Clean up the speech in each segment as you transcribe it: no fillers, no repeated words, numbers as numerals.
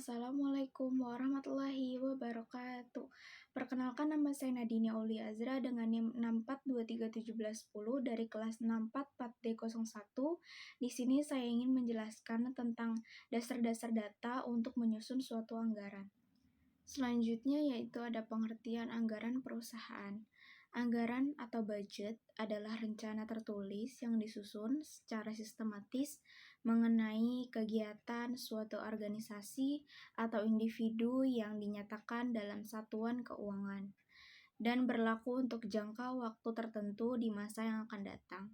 Assalamualaikum warahmatullahi wabarakatuh. Perkenalkan, nama saya Nadine Auli Azra dengan NIM 642371110 dari kelas 644D01. Di sini saya ingin menjelaskan tentang dasar-dasar data untuk menyusun suatu anggaran. Selanjutnya yaitu ada pengertian anggaran perusahaan. Anggaran atau budget adalah rencana tertulis yang disusun secara sistematis mengenai kegiatan suatu organisasi atau individu yang dinyatakan dalam satuan keuangan dan berlaku untuk jangka waktu tertentu di masa yang akan datang.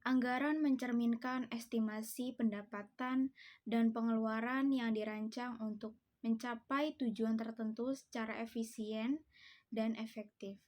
Anggaran mencerminkan estimasi pendapatan dan pengeluaran yang dirancang untuk mencapai tujuan tertentu secara efisien dan efektif.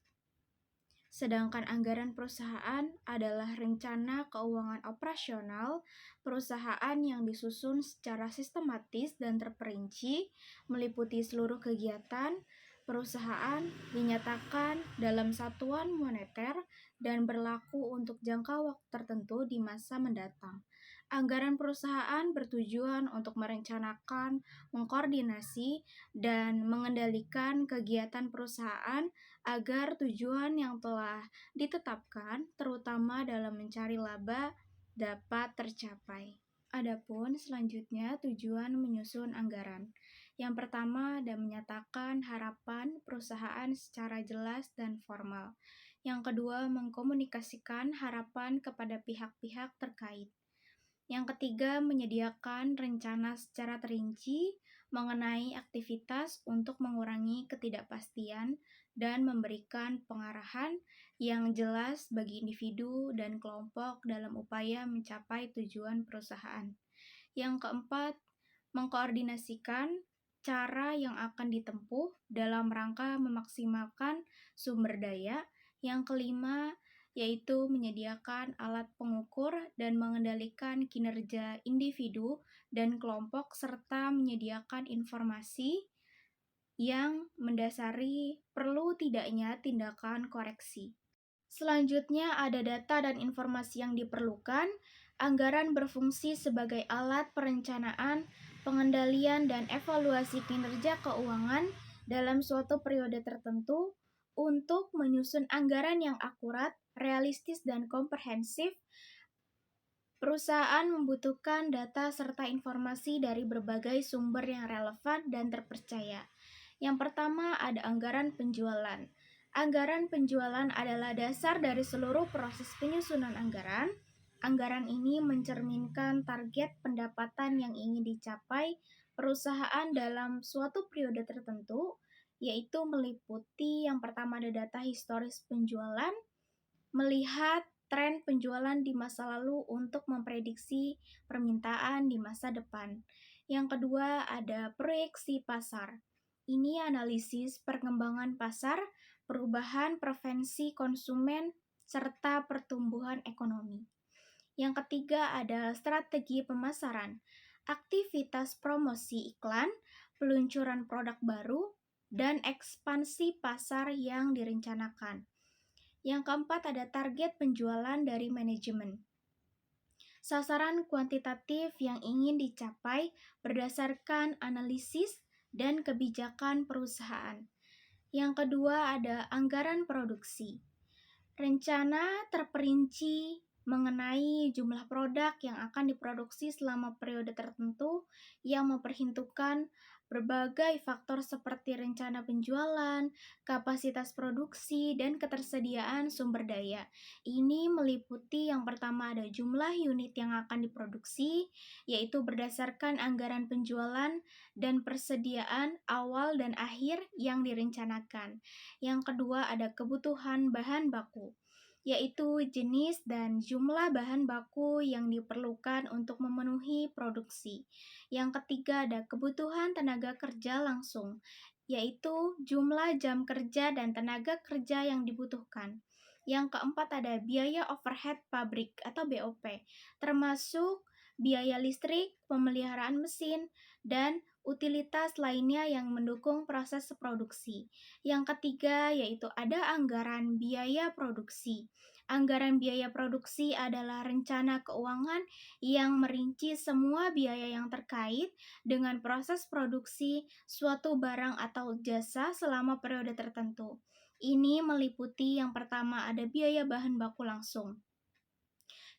Sedangkan anggaran perusahaan adalah rencana keuangan operasional perusahaan yang disusun secara sistematis dan terperinci, meliputi seluruh kegiatan perusahaan, dinyatakan dalam satuan moneter, dan berlaku untuk jangka waktu tertentu di masa mendatang. Anggaran perusahaan bertujuan untuk merencanakan, mengkoordinasi, dan mengendalikan kegiatan perusahaan agar tujuan yang telah ditetapkan, terutama dalam mencari laba, dapat tercapai. Adapun selanjutnya tujuan menyusun anggaran. Yang pertama ada menyatakan harapan perusahaan secara jelas dan formal. Yang kedua mengkomunikasikan harapan kepada pihak-pihak terkait. Yang ketiga, menyediakan rencana secara terinci mengenai aktivitas untuk mengurangi ketidakpastian dan memberikan pengarahan yang jelas bagi individu dan kelompok dalam upaya mencapai tujuan perusahaan. Yang keempat, mengkoordinasikan cara yang akan ditempuh dalam rangka memaksimalkan sumber daya. Yang kelima, yaitu menyediakan alat pengukur dan mengendalikan kinerja individu dan kelompok serta menyediakan informasi yang mendasari perlu tidaknya tindakan koreksi. Selanjutnya ada data dan informasi yang diperlukan. Anggaran berfungsi sebagai alat perencanaan, pengendalian, dan evaluasi kinerja keuangan dalam suatu periode tertentu. Untuk menyusun anggaran yang akurat, realistis, dan komprehensif, perusahaan membutuhkan data serta informasi dari berbagai sumber yang relevan dan terpercaya. Yang pertama ada anggaran penjualan. Anggaran penjualan adalah dasar dari seluruh proses penyusunan anggaran. Anggaran ini mencerminkan target pendapatan yang ingin dicapai perusahaan dalam suatu periode tertentu, yaitu meliputi yang pertama ada data historis penjualan, melihat tren penjualan di masa lalu untuk memprediksi permintaan di masa depan. Yang kedua ada proyeksi pasar. Ini analisis perkembangan pasar, perubahan preferensi konsumen, serta pertumbuhan ekonomi. Yang ketiga ada strategi pemasaran, aktivitas promosi iklan, peluncuran produk baru, dan ekspansi pasar yang direncanakan. Yang keempat ada target penjualan dari manajemen. Sasaran kuantitatif yang ingin dicapai berdasarkan analisis dan kebijakan perusahaan. Yang kedua ada anggaran produksi. Rencana terperinci mengenai jumlah produk yang akan diproduksi selama periode tertentu yang memperhitungkan berbagai faktor seperti rencana penjualan, kapasitas produksi, dan ketersediaan sumber daya. Ini meliputi yang pertama ada jumlah unit yang akan diproduksi, yaitu berdasarkan anggaran penjualan dan persediaan awal dan akhir yang direncanakan. Yang kedua ada kebutuhan bahan baku, yaitu jenis dan jumlah bahan baku yang diperlukan untuk memenuhi produksi. Yang ketiga ada kebutuhan tenaga kerja langsung, yaitu jumlah jam kerja dan tenaga kerja yang dibutuhkan. Yang keempat ada biaya overhead pabrik atau BOP, termasuk biaya listrik, pemeliharaan mesin, dan utilitas lainnya yang mendukung proses produksi. Yang ketiga yaitu ada anggaran biaya produksi. Anggaran biaya produksi adalah rencana keuangan yang merinci semua biaya yang terkait dengan proses produksi suatu barang atau jasa selama periode tertentu. Ini meliputi yang pertama ada biaya bahan baku langsung,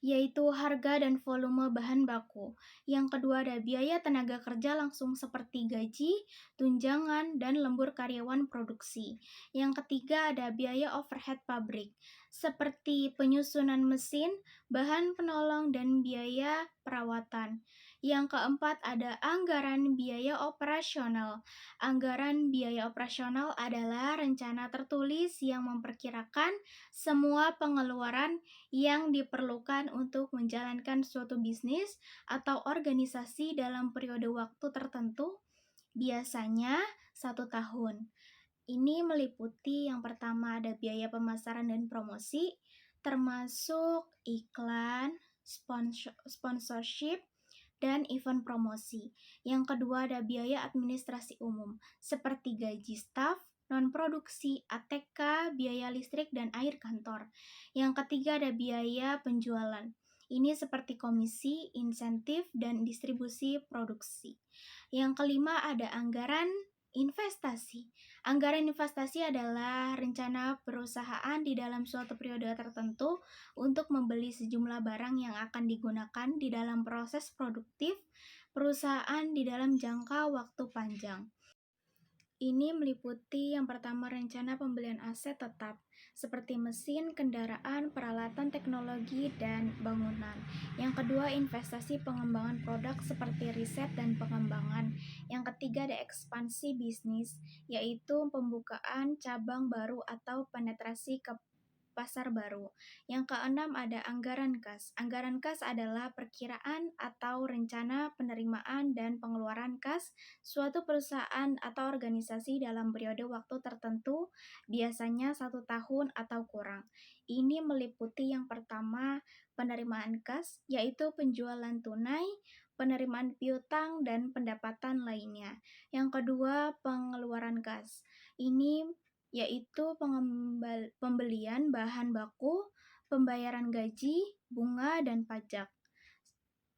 yaitu harga dan volume bahan baku. Yang kedua ada biaya tenaga kerja langsung seperti gaji, tunjangan, dan lembur karyawan produksi. Yang ketiga ada biaya overhead pabrik, seperti penyusunan mesin, bahan penolong, dan biaya perawatan. Yang keempat ada anggaran biaya operasional. Anggaran biaya operasional adalah rencana tertulis yang memperkirakan semua pengeluaran yang diperlukan untuk menjalankan suatu bisnis atau organisasi dalam periode waktu tertentu, biasanya 1 tahun. Ini meliputi yang pertama ada biaya pemasaran dan promosi, termasuk iklan, sponsorship, dan event promosi. Yang kedua ada biaya administrasi umum, seperti gaji staf, non-produksi, ATK, biaya listrik, dan air kantor. Yang ketiga ada biaya penjualan. Ini seperti komisi, insentif, dan distribusi produksi. Yang kelima ada anggaran investasi. Anggaran investasi adalah rencana perusahaan di dalam suatu periode tertentu untuk membeli sejumlah barang yang akan digunakan di dalam proses produktif perusahaan di dalam jangka waktu panjang. Ini meliputi yang pertama rencana pembelian aset tetap, seperti mesin, kendaraan, peralatan teknologi, dan bangunan. Yang kedua, investasi pengembangan produk seperti riset dan pengembangan. Yang ketiga, ada ekspansi bisnis, yaitu pembukaan cabang baru atau penetrasi ke pasar baru. Yang keenam ada anggaran kas. Anggaran kas adalah perkiraan atau rencana penerimaan dan pengeluaran kas suatu perusahaan atau organisasi dalam periode waktu tertentu, biasanya 1 tahun atau kurang. Ini meliputi yang pertama penerimaan kas, yaitu penjualan tunai, penerimaan piutang, dan pendapatan lainnya. Yang kedua, pengeluaran kas. Ini yaitu pembelian bahan baku, pembayaran gaji, bunga, dan pajak.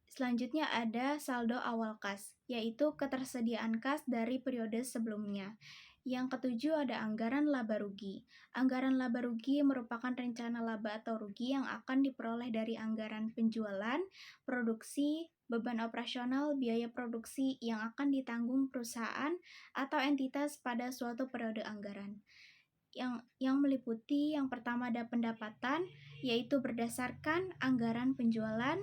Selanjutnya ada saldo awal kas, yaitu ketersediaan kas dari periode sebelumnya. Yang ketujuh ada anggaran laba rugi. Anggaran laba rugi merupakan rencana laba atau rugi yang akan diperoleh dari anggaran penjualan, produksi, beban operasional, biaya produksi yang akan ditanggung perusahaan atau entitas pada suatu periode anggaran. Yang meliputi yang pertama ada pendapatan, yaitu berdasarkan anggaran penjualan.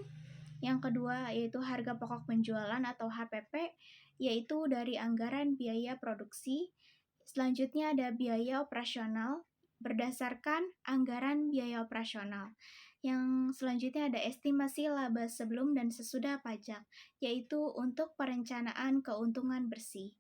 Yang kedua yaitu harga pokok penjualan atau HPP, yaitu dari anggaran biaya produksi. Selanjutnya ada biaya operasional berdasarkan anggaran biaya operasional. Yang selanjutnya ada estimasi laba sebelum dan sesudah pajak, yaitu untuk perencanaan keuntungan bersih.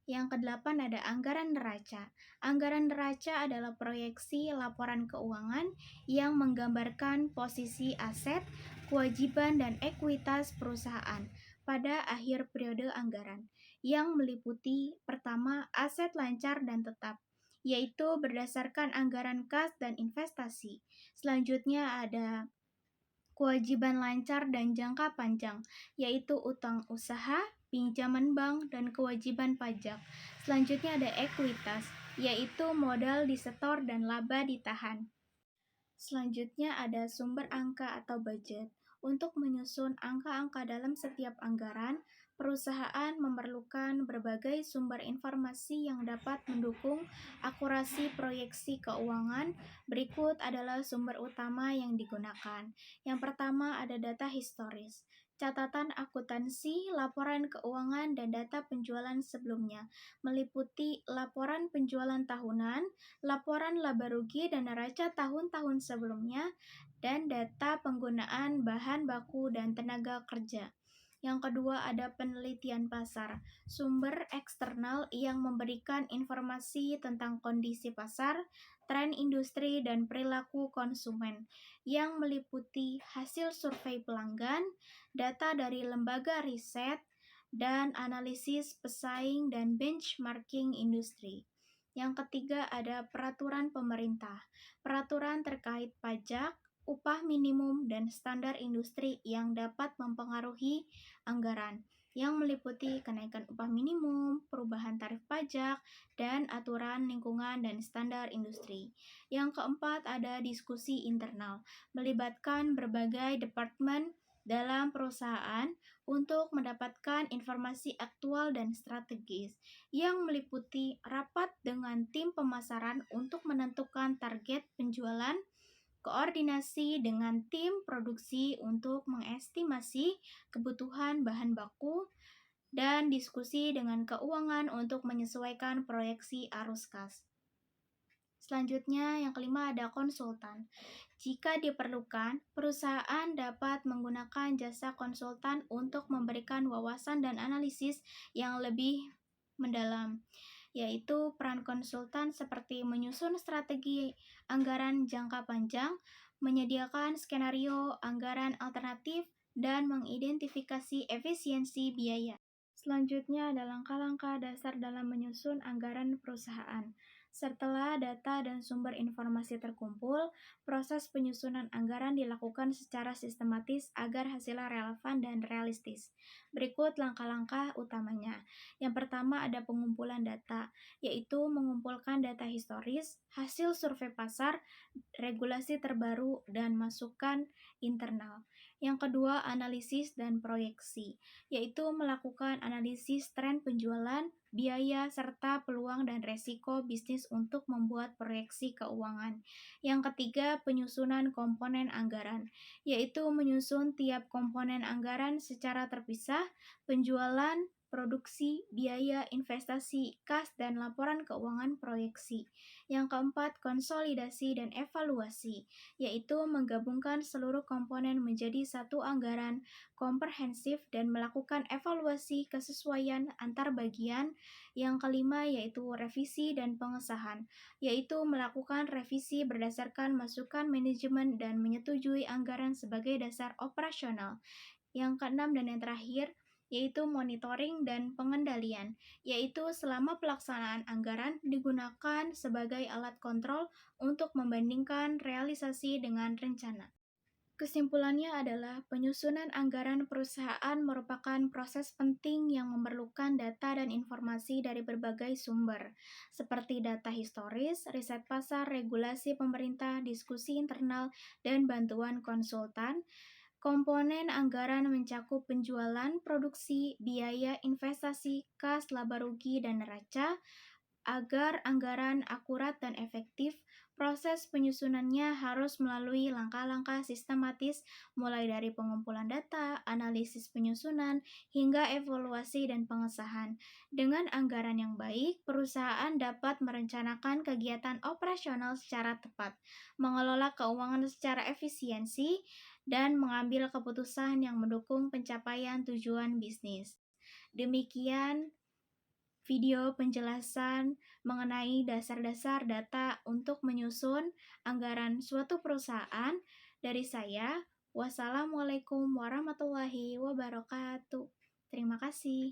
Yang kedelapan ada anggaran neraca. Anggaran neraca adalah proyeksi laporan keuangan yang menggambarkan posisi aset, kewajiban, dan ekuitas perusahaan pada akhir periode anggaran, yang meliputi pertama aset lancar dan tetap, yaitu berdasarkan anggaran kas dan investasi. Selanjutnya ada kewajiban lancar dan jangka panjang, yaitu utang usaha, pinjaman bank, dan kewajiban pajak. Selanjutnya ada ekuitas, yaitu modal disetor dan laba ditahan. Selanjutnya ada sumber angka atau budget. Untuk menyusun angka-angka dalam setiap anggaran, perusahaan memerlukan berbagai sumber informasi yang dapat mendukung akurasi proyeksi keuangan. Berikut adalah sumber utama yang digunakan. Yang pertama ada data historis, catatan akuntansi, laporan keuangan, dan data penjualan sebelumnya, meliputi laporan penjualan tahunan, laporan laba rugi dan neraca tahun-tahun sebelumnya, dan data penggunaan bahan baku dan tenaga kerja. Yang kedua ada penelitian pasar, sumber eksternal yang memberikan informasi tentang kondisi pasar, tren industri, dan perilaku konsumen, yang meliputi hasil survei pelanggan, data dari lembaga riset, dan analisis pesaing dan benchmarking industri. Yang ketiga ada peraturan pemerintah, peraturan terkait pajak, upah minimum, dan standar industri yang dapat mempengaruhi anggaran, yang meliputi kenaikan upah minimum, perubahan tarif pajak, dan aturan lingkungan dan standar industri. Yang keempat, ada diskusi internal, melibatkan berbagai departemen dalam perusahaan untuk mendapatkan informasi aktual dan strategis, yang meliputi rapat dengan tim pemasaran untuk menentukan target penjualan, koordinasi dengan tim produksi untuk mengestimasi kebutuhan bahan baku, dan diskusi dengan keuangan untuk menyesuaikan proyeksi arus kas. Selanjutnya, yang kelima ada konsultan. Jika diperlukan, perusahaan dapat menggunakan jasa konsultan untuk memberikan wawasan dan analisis yang lebih mendalam, yaitu peran konsultan seperti menyusun strategi anggaran jangka panjang, menyediakan skenario anggaran alternatif, dan mengidentifikasi efisiensi biaya. Selanjutnya ada langkah-langkah dasar dalam menyusun anggaran perusahaan. Setelah data dan sumber informasi terkumpul, proses penyusunan anggaran dilakukan secara sistematis agar hasilnya relevan dan realistis. Berikut langkah-langkah utamanya. Yang pertama ada pengumpulan data, yaitu mengumpulkan data historis, hasil survei pasar, regulasi terbaru, dan masukan internal. Yang kedua, analisis dan proyeksi, yaitu melakukan analisis tren penjualan, biaya, serta peluang dan resiko bisnis untuk membuat proyeksi keuangan. Yang ketiga, penyusunan komponen anggaran, yaitu menyusun tiap komponen anggaran secara terpisah, penjualan, produksi, biaya, investasi, kas, dan laporan keuangan proyeksi. Yang keempat, konsolidasi dan evaluasi, yaitu menggabungkan seluruh komponen menjadi satu anggaran komprehensif dan melakukan evaluasi kesesuaian antar bagian. Yang kelima yaitu revisi dan pengesahan, yaitu melakukan revisi berdasarkan masukan manajemen dan menyetujui anggaran sebagai dasar operasional. Yang keenam dan yang terakhir yaitu monitoring dan pengendalian, yaitu selama pelaksanaan anggaran digunakan sebagai alat kontrol untuk membandingkan realisasi dengan rencana. Kesimpulannya adalah penyusunan anggaran perusahaan merupakan proses penting yang memerlukan data dan informasi dari berbagai sumber, seperti data historis, riset pasar, regulasi pemerintah, diskusi internal, dan bantuan konsultan. Komponen anggaran mencakup penjualan, produksi, biaya, investasi, kas, laba rugi, dan neraca. Agar anggaran akurat dan efektif, proses penyusunannya harus melalui langkah-langkah sistematis, mulai dari pengumpulan data, analisis penyusunan, hingga evaluasi dan pengesahan. Dengan anggaran yang baik, perusahaan dapat merencanakan kegiatan operasional secara tepat, mengelola keuangan secara efisiensi, dan mengambil keputusan yang mendukung pencapaian tujuan bisnis. Demikian video penjelasan mengenai dasar-dasar data untuk menyusun anggaran suatu perusahaan dari saya. Wassalamualaikum warahmatullahi wabarakatuh. Terima kasih.